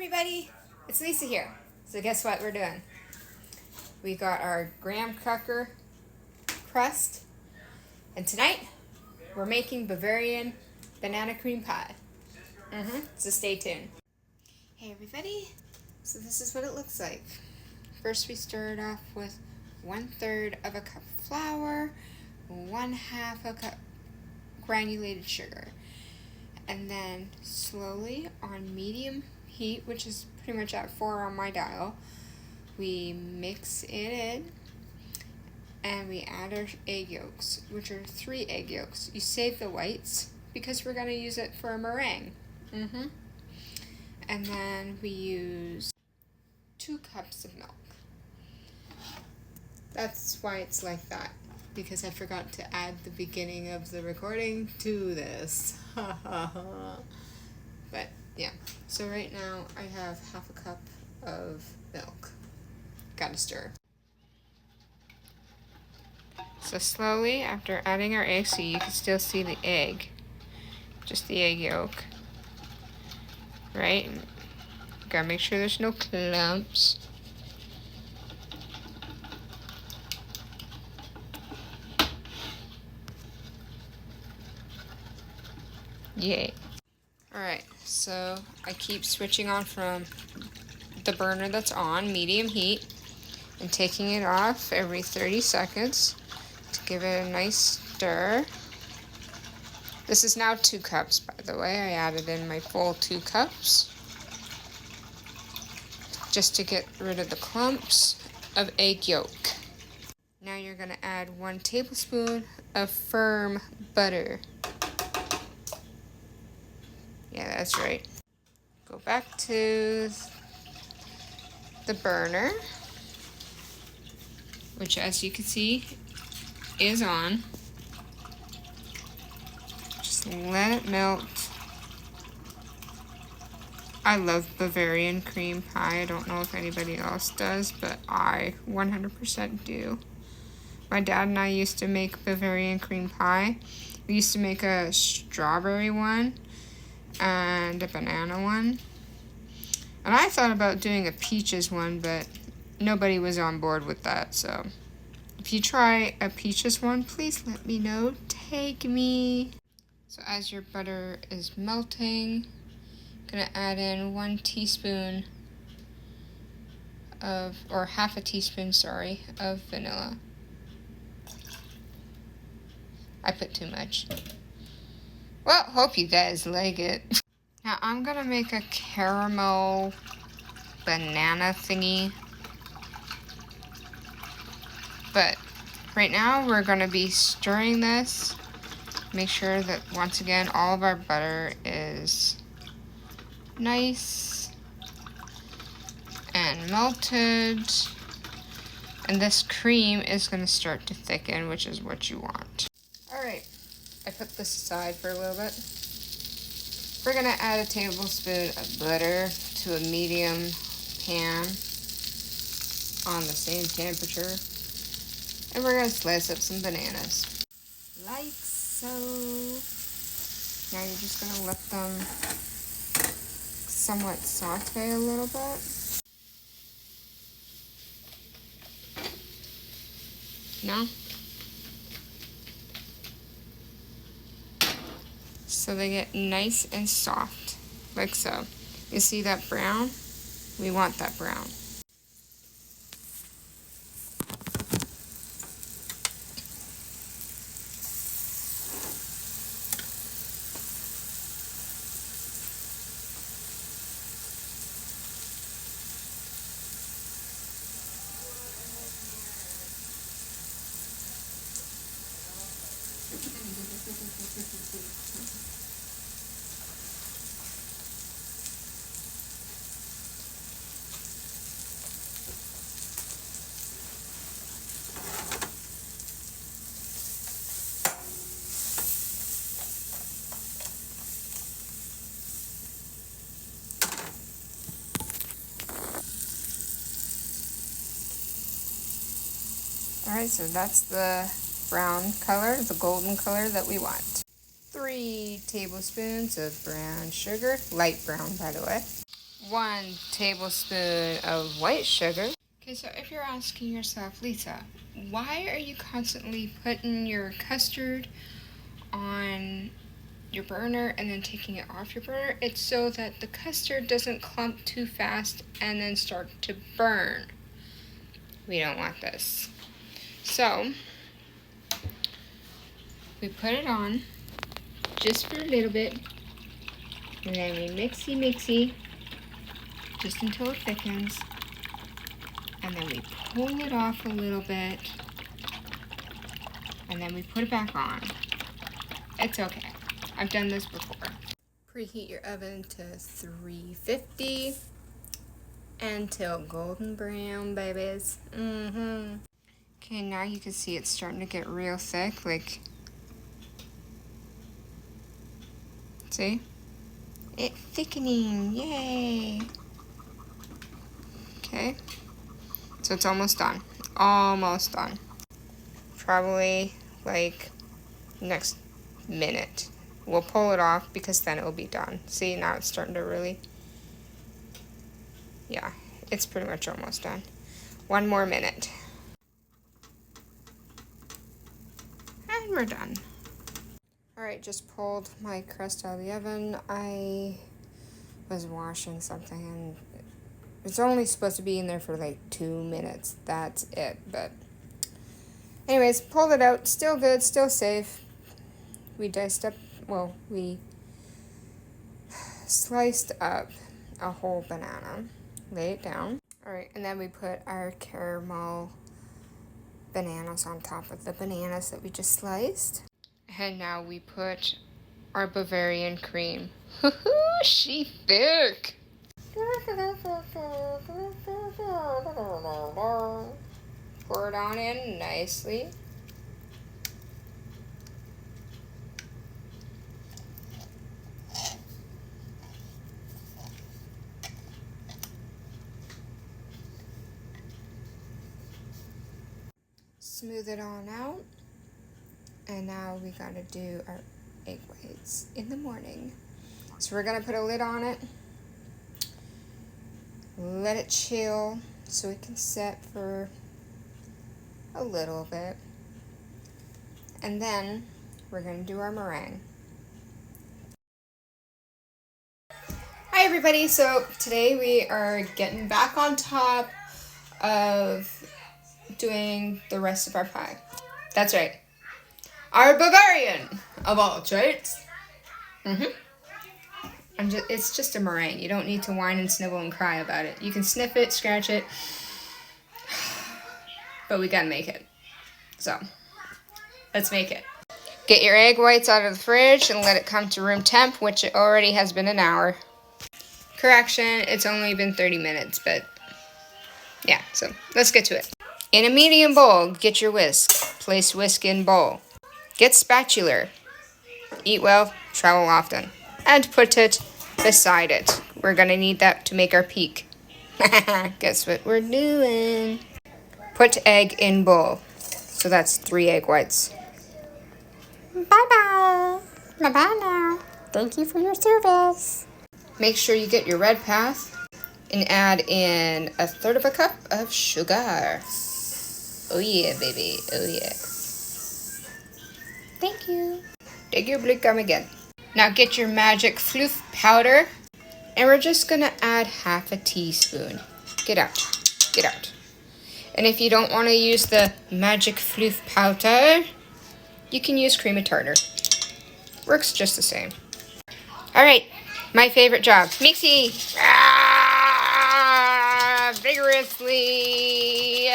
everybody, it's Lisa here. So guess what we're doing? We got our graham cracker crust, and tonight we're making Bavarian banana cream pie. So stay tuned. Hey everybody, so this is what it looks like. First we start off with 1/3 of a cup of flour, 1/2 a cup granulated sugar, and then slowly on medium heat, which is pretty much at 4 on my dial, we mix it in and we add our egg yolks, which are 3 egg yolks. You save the whites because we're going to use it for a meringue. And then we use 2 cups of milk. That's why it's like that, because I forgot to add the beginning of the recording to this. But yeah, so right now I have 1/2 cup of milk. Gotta stir. So slowly, after adding our egg, so you can still see the egg, just the egg yolk, right? Gotta make sure there's no clumps. Yay. Alright, so I keep switching on from the burner that's on, medium heat, and taking it off every 30 seconds to give it a nice stir. This is now 2 cups, by the way. I added in my full 2 cups just to get rid of the clumps of egg yolk. Now you're going to add 1 tablespoon of firm butter. Yeah, that's right. Go back to the burner, which, as you can see, is on. Just let it melt. I love Bavarian cream pie. I don't know if anybody else does, but I 100% do. My dad and I used to make Bavarian cream pie. We used to make a strawberry one and a banana one. And I thought about doing a peaches one, but nobody was on board with that. So if you try a peaches one, please let me know. Tag me. So as your butter is melting, I'm gonna add in 1 teaspoon of, or 1/2 teaspoon, sorry, of vanilla. I put too much. Well, hope you guys like it. Now I'm gonna make a caramel banana thingy. But right now we're gonna be stirring this. Make sure that, once again, all of our butter is nice and melted. And this cream is gonna start to thicken, which is what you want. Alright, I put this aside for a little bit. We're gonna add a tablespoon of butter to a medium pan on the same temperature. And we're gonna slice up some bananas. Like so. Now you're just gonna let them somewhat saute a little bit. No? So they get nice and soft, like so. You see that brown? We want that brown. Alright, so that's the brown color, the golden color that we want. 3 tablespoons of brown sugar, light brown by the way. 1 tablespoon of white sugar. Okay, so if you're asking yourself, Lisa, why are you constantly putting your custard on your burner and then taking it off your burner? It's so that the custard doesn't clump too fast and then start to burn. We don't want this. So we put it on just for a little bit, and then we mixy just until it thickens, and then we pull it off a little bit, and then we put it back on. It's okay. I've done this before. Preheat your oven to 350 until golden brown, babies. Okay, now you can see it's starting to get real thick, like, see? It's thickening, yay! Okay, so it's almost done. Almost done. Probably like next minute. We'll pull it off because then it'll be done. See, now it's starting to really, yeah, it's pretty much almost done. 1 more minute. And we're done. Alright, just pulled my crust out of the oven. I was washing something and it's only supposed to be in there for like 2 minutes. That's it. But anyways, pulled it out. Still good, still safe. We sliced up a whole banana. Lay it down. Alright, and then we put our caramel bananas on top of the bananas that we just sliced. And now we put our Bavarian cream. She thick! Pour it on in nicely. Smooth it on out. And now we gotta do our egg whites in the morning. So we're gonna put a lid on it. Let it chill so it can set for a little bit. And then we're gonna do our meringue. Hi everybody, so today we are getting back on top of doing the rest of our pie. That's right. Our Bavarian of all traits. It's just a meringue. You don't need to whine and snivel and cry about it. You can sniff it, scratch it, but we gotta make it. So, let's make it. Get your egg whites out of the fridge and let it come to room temp, which it already has been an hour. Correction, it's only been 30 minutes, but yeah, so let's get to it. In a medium bowl, get your whisk. Place whisk in bowl. Get spatula. Eat well, travel often. And put it beside it. We're gonna need that to make our peak. Guess what we're doing? Put egg in bowl. So that's 3 egg whites. Bye-bye. Bye-bye now. Thank you for your service. Make sure you get your red path and add in 1/3 cup of sugar. Oh yeah, baby. Oh yeah. Thank you. Take your blue gum again. Now get your magic floof powder, and we're just gonna add 1/2 teaspoon. Get out. Get out. And if you don't want to use the magic floof powder, you can use cream of tartar. Works just the same. Alright, my favorite job. Mixie! Vigorously!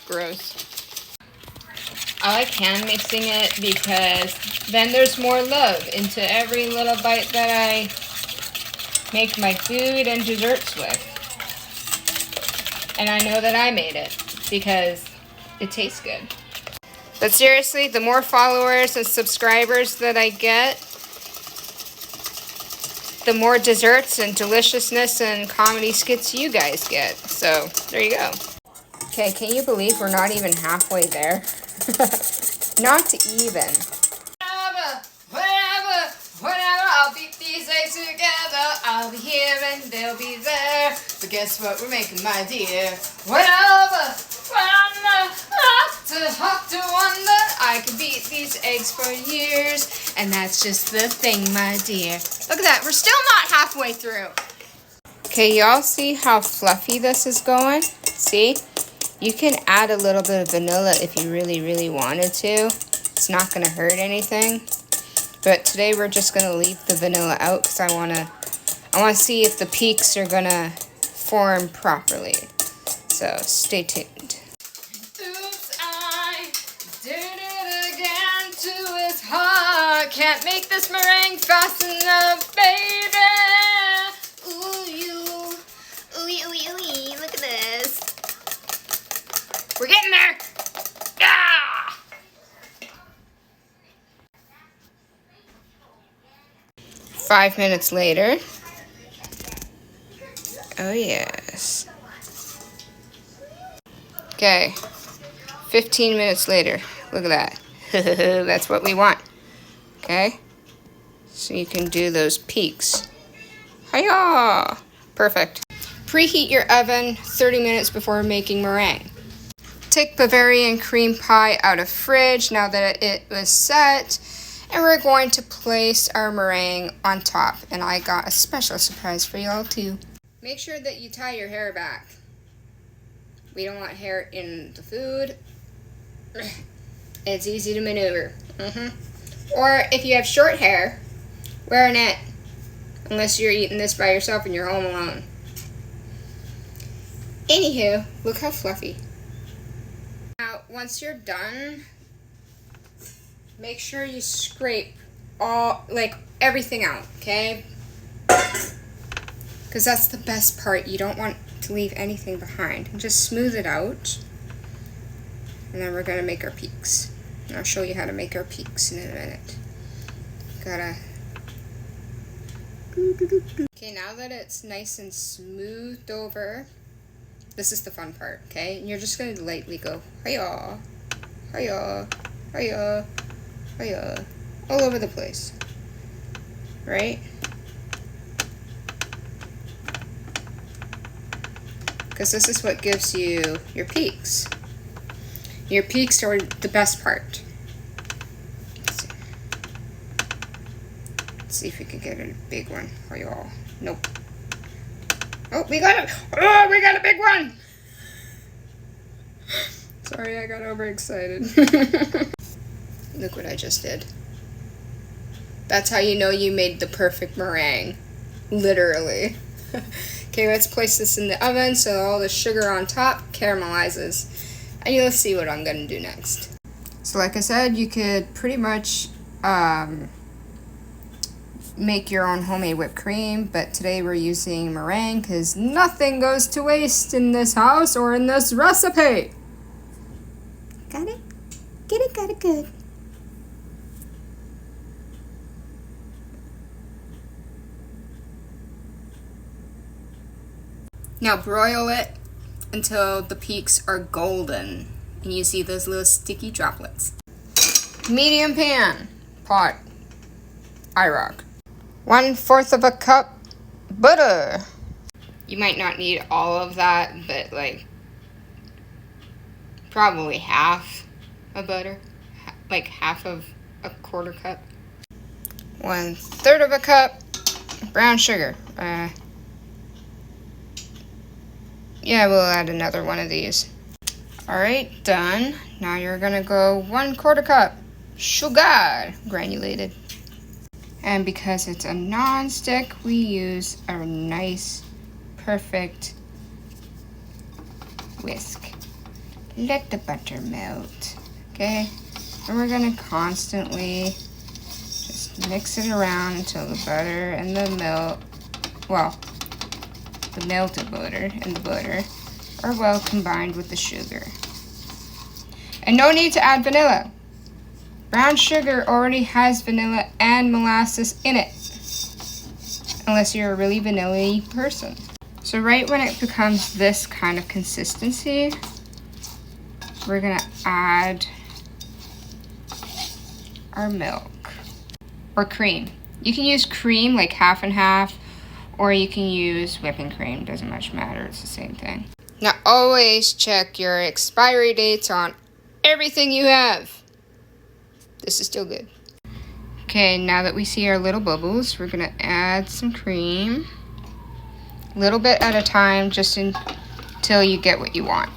Gross. I like hand mixing it because then there's more love into every little bite that I make my food and desserts with. And I know that I made it because it tastes good. But seriously, the more followers and subscribers that I get, the more desserts and deliciousness and comedy skits you guys get. So, there you go. Okay, can you believe we're not even halfway there? Not even. Whatever, I'll beat these eggs together. I'll be here and they'll be there. But guess what we're making, my dear? Whatever. Hop to wonder. I could beat these eggs for years. And that's just the thing, my dear. Look at that. We're still not halfway through. Okay, y'all see how fluffy this is going? See? You can add a little bit of vanilla if you really, really wanted to. It's not going to hurt anything. But today we're just going to leave the vanilla out because I want to see if the peaks are going to form properly. So stay tuned. Oops, I did it again to his heart. Can't make this meringue fast enough, baby. Ooh, look at this. We're getting there. Ah! 5 minutes later. Oh, yes. Okay. 15 minutes later. Look at that. That's what we want. Okay. So you can do those peaks. Hiya! Perfect. Preheat your oven 30 minutes before making meringue. Take Bavarian cream pie out of fridge now that it was set. And we're going to place our meringue on top. And I got a special surprise for y'all too. Make sure that you tie your hair back. We don't want hair in the food. It's easy to maneuver. Or if you have short hair, wear a net. Unless you're eating this by yourself and you're home alone. Anywho, look how fluffy. Now, once you're done, make sure you scrape everything out, okay? Because that's the best part. You don't want to leave anything behind. Just smooth it out. And then we're going to make our peaks. And I'll show you how to make our peaks in a minute. Okay, now that it's nice and smoothed over, this is the fun part, okay? And you're just going to lightly go, hiya, hiya, hiya, hiya, all over the place, right? Because this is what gives you your peaks. Your peaks are the best part. Let's see if we can get a big one for y'all. Nope. Oh, we got it! Oh, we got a big one! Sorry, I got overexcited. Look what I just did. That's how you know you made the perfect meringue. Literally. Okay, let's place this in the oven so all the sugar on top caramelizes. And you'll see what I'm going to do next. So like I said, you could pretty much make your own homemade whipped cream, but today we're using meringue because nothing goes to waste in this house or in this recipe. Got it? Get it, got it good. Now broil it until the peaks are golden and you see those little sticky droplets. Medium pan, pot, IROC. 1/4 of a cup butter. You might not need all of that, but probably half a butter, like half of a 1/4 cup. 1/3 of a cup brown sugar. Yeah, we'll add another one of these. Alright, done. Now you're gonna go 1/4 cup sugar, granulated. And because it's a non-stick, we use a nice, perfect whisk. Let the butter melt, okay? And we're gonna constantly just mix it around until the butter and the the melted butter and the butter are well combined with the sugar. And no need to add vanilla. Brown sugar already has vanilla and molasses in it, unless you're a really vanilla-y person. So right when it becomes this kind of consistency, we're gonna add our milk or cream. You can use cream like half and half, Or you can use whipping cream, doesn't much matter, it's the same thing. Now always check your expiry dates on everything you have. This is still good. Okay, now that we see our little bubbles, we're gonna add some cream. A little bit at a time, just until you get what you want.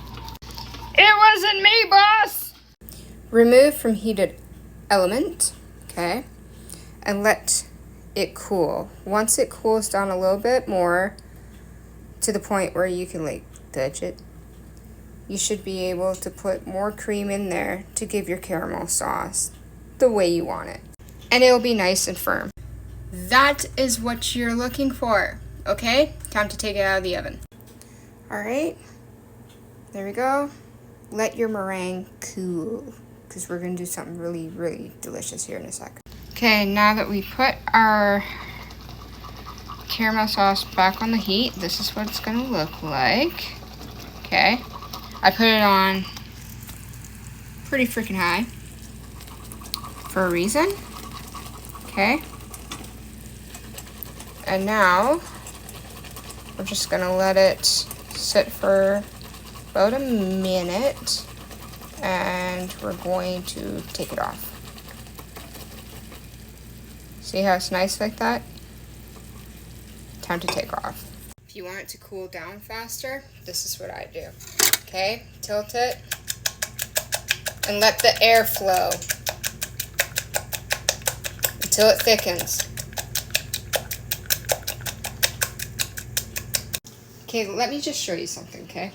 It wasn't me, boss! Remove from heated element, okay, and let it cool. Once it cools down a little bit more, to the point where you can like touch it, you should be able to put more cream in there to give your caramel sauce the way you want it. And it will be nice and firm. That is what you're looking for, okay? Time to take it out of the oven. All right, there we go. Let your meringue cool, because we're gonna do something really, really delicious here in a sec. Okay, now that we put our caramel sauce back on the heat, this is what it's gonna look like. Okay, I put it on pretty freaking high for a reason. Okay, and now we're just gonna let it sit for about a minute, and we're going to take it off. See how it's nice like that? Time to take off. If you want it to cool down faster, this is what I do. Okay, tilt it and let the air flow until it thickens. Okay, let me just show you something, okay?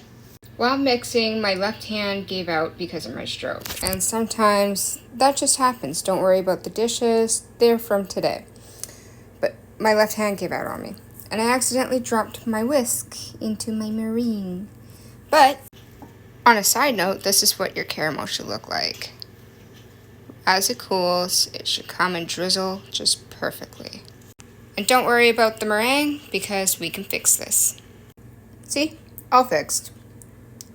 While mixing, my left hand gave out because of my stroke. And sometimes that just happens. Don't worry about the dishes. They're from today. But my left hand gave out on me. And I accidentally dropped my whisk into my meringue. But, on a side note, this is what your caramel should look like. As it cools, it should come and drizzle just perfectly. And don't worry about the meringue, because we can fix this. See? All fixed.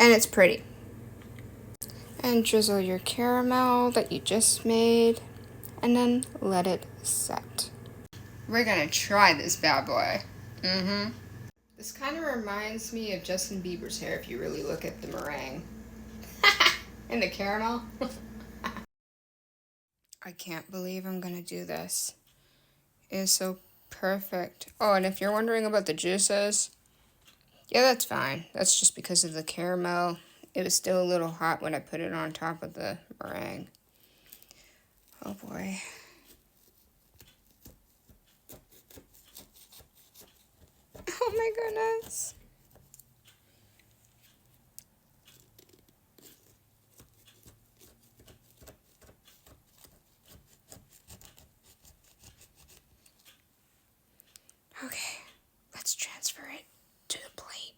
And it's pretty. And drizzle your caramel that you just made, and then let it set. We're gonna try this bad boy. This kind of reminds me of Justin Bieber's hair if you really look at the meringue. And the caramel. I can't believe I'm gonna do this. It is so perfect. Oh, and if you're wondering about the juices, yeah, that's fine. That's just because of the caramel. It was still a little hot when I put it on top of the meringue. Oh boy. Oh my goodness. Okay, let's transfer it to the plate.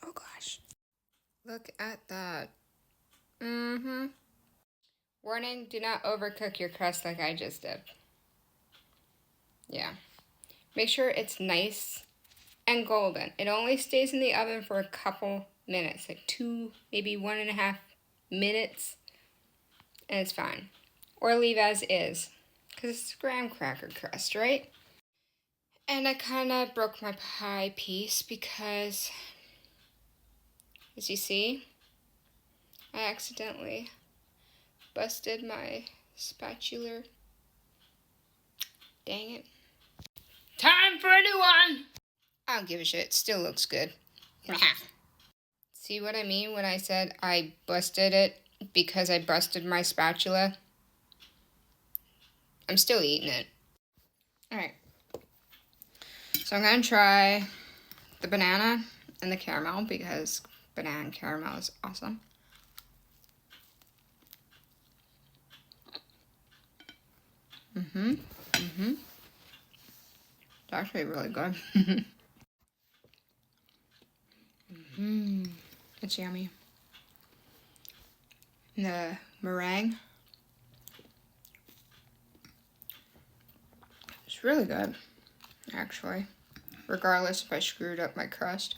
Oh gosh. Look at that. Warning, do not overcook your crust like I just did. Yeah. Make sure it's nice and golden. It only stays in the oven for a couple minutes, like 2, maybe 1.5 minutes, and it's fine. Or leave as is, because it's graham cracker crust, right? And I kind of broke my pie piece because, as you see, I accidentally busted my spatula. Dang it. Time for a new one! I don't give a shit. It still looks good. See what I mean when I said I busted it because I busted my spatula? I'm still eating it. Alright. So I'm going to try the banana and the caramel because banana and caramel is awesome. It's actually really good. It's yummy. And the meringue, it's really good, actually. Regardless if I screwed up my crust.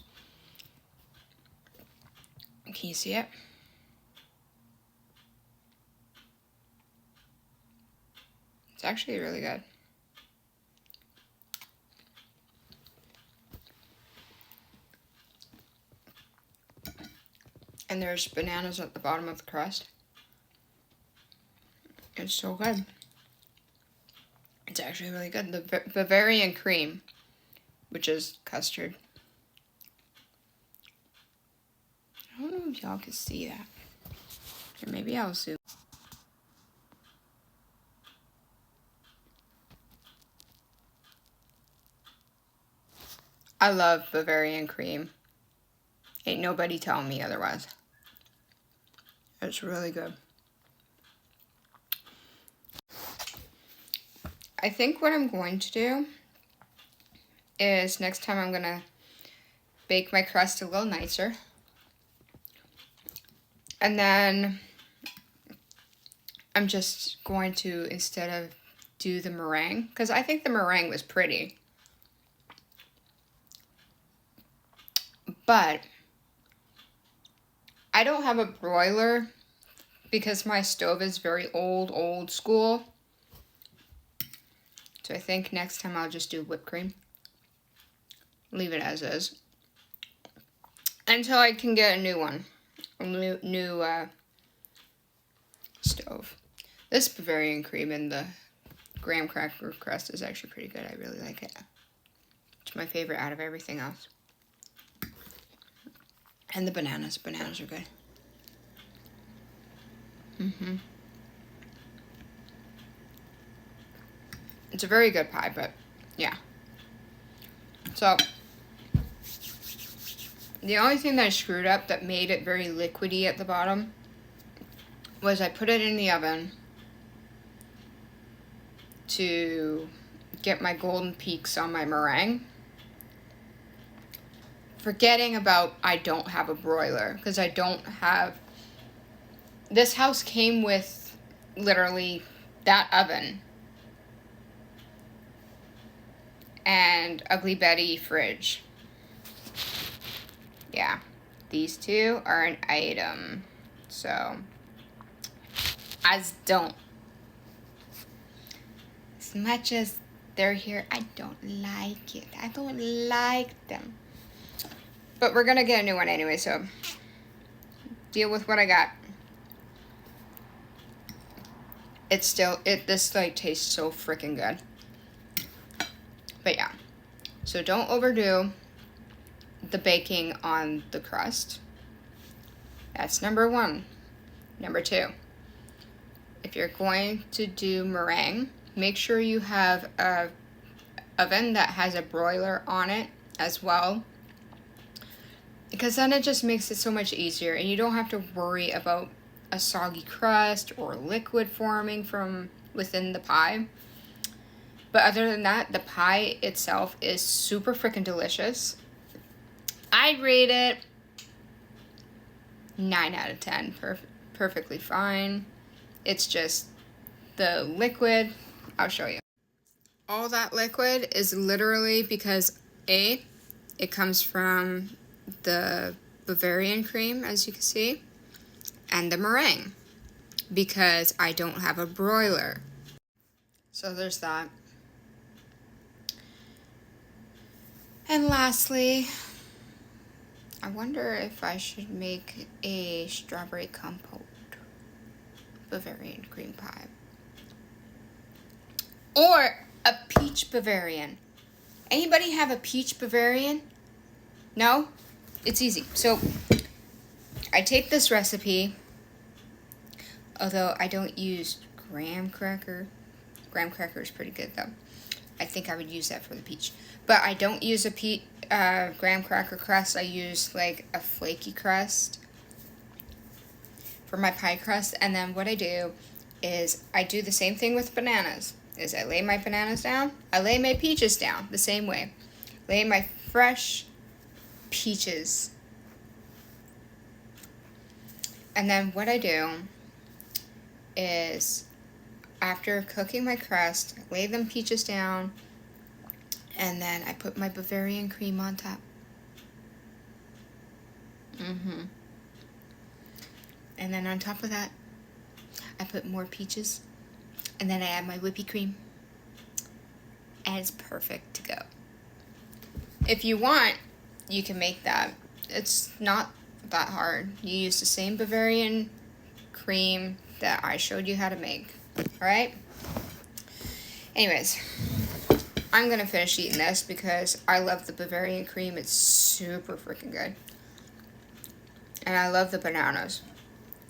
Can you see it? It's actually really good. And there's bananas at the bottom of the crust. It's so good. It's actually really good. The Bavarian Cream, which is custard. I don't know if y'all can see that. Or maybe I'll zoom. I love Bavarian Cream. Ain't nobody telling me otherwise. It's really good. I think what I'm going to do is next time I'm going to bake my crust a little nicer. And then I'm just going to, instead of do the meringue, because I think the meringue was pretty. But I don't have a broiler because my stove is very old school. So I think next time I'll just do whipped cream. Leave it as is. Until I can get a new one. A new stove. This Bavarian Cream and the graham cracker crust is actually pretty good. I really like it. It's my favorite out of everything else. And the bananas. Bananas are good. It's a very good pie, but yeah. So, the only thing that I screwed up that made it very liquidy at the bottom was I put it in the oven to get my golden peaks on my meringue. Forgetting about I don't have a broiler, because I don't have... This house came with literally that oven and Ugly Betty fridge. Yeah, these two are an item, so I don't. As much as they're here, I don't like it. I don't like them. But we're gonna get a new one anyway, so deal with what I got. It's still, this like tastes so freaking good. But yeah, so don't overdo the baking on the crust. That's number one. Number two, if you're going to do meringue, make sure you have a oven that has a broiler on it as well, because then it just makes it so much easier and you don't have to worry about a soggy crust or liquid forming from within the pie. But other than that, the pie itself is super freaking delicious. I rate it 9 out of 10. Perfectly fine. It's just the liquid. I'll show you. All that liquid is literally because A, it comes from the Bavarian Cream, as you can see, and the meringue, because I don't have a broiler. So there's that. And lastly, I wonder if I should make a strawberry compote Bavarian cream pie. Or a peach Bavarian. Anybody have a peach Bavarian? No? It's easy. So, I take this recipe, although I don't use graham cracker. Graham cracker is pretty good though. I think I would use that for the peach. But I don't use a graham cracker crust. I use like a flaky crust for my pie crust. And then what I do is I do the same thing with bananas. Is I lay my bananas down. I lay my peaches down the same way. Lay my fresh peaches. And then what I do is, after cooking my crust, I lay them peaches down, and then I put my Bavarian cream on top. And then on top of that, I put more peaches, and then I add my whippy cream, and it's perfect to go. If you want, you can make that. It's not that hard. You use the same Bavarian cream that I showed you how to make. Alright? Anyways, I'm gonna finish eating this because I love the Bavarian cream. It's super freaking good. And I love the bananas.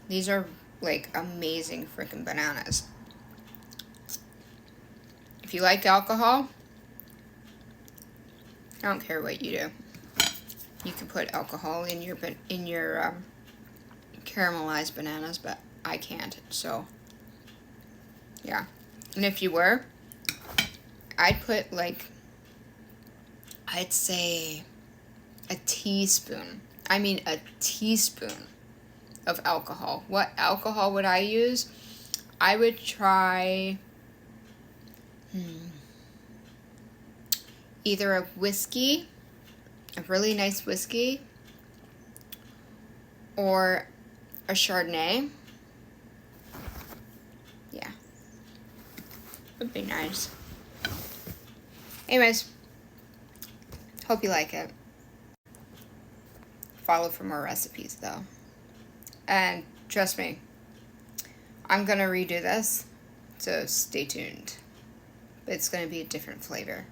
These are like amazing freaking bananas. If you like alcohol, I don't care what you do. You can put alcohol in your caramelized bananas, but I can't. So yeah. And if you were, I'd put like, I'd say a teaspoon. I mean a teaspoon of alcohol. What alcohol would I use? I would try either a whiskey, a really nice whiskey, or a Chardonnay. Yeah, would be nice. Anyways, hope you like it. Follow for more recipes though. And trust me, I'm gonna redo this, so stay tuned. But it's gonna be a different flavor.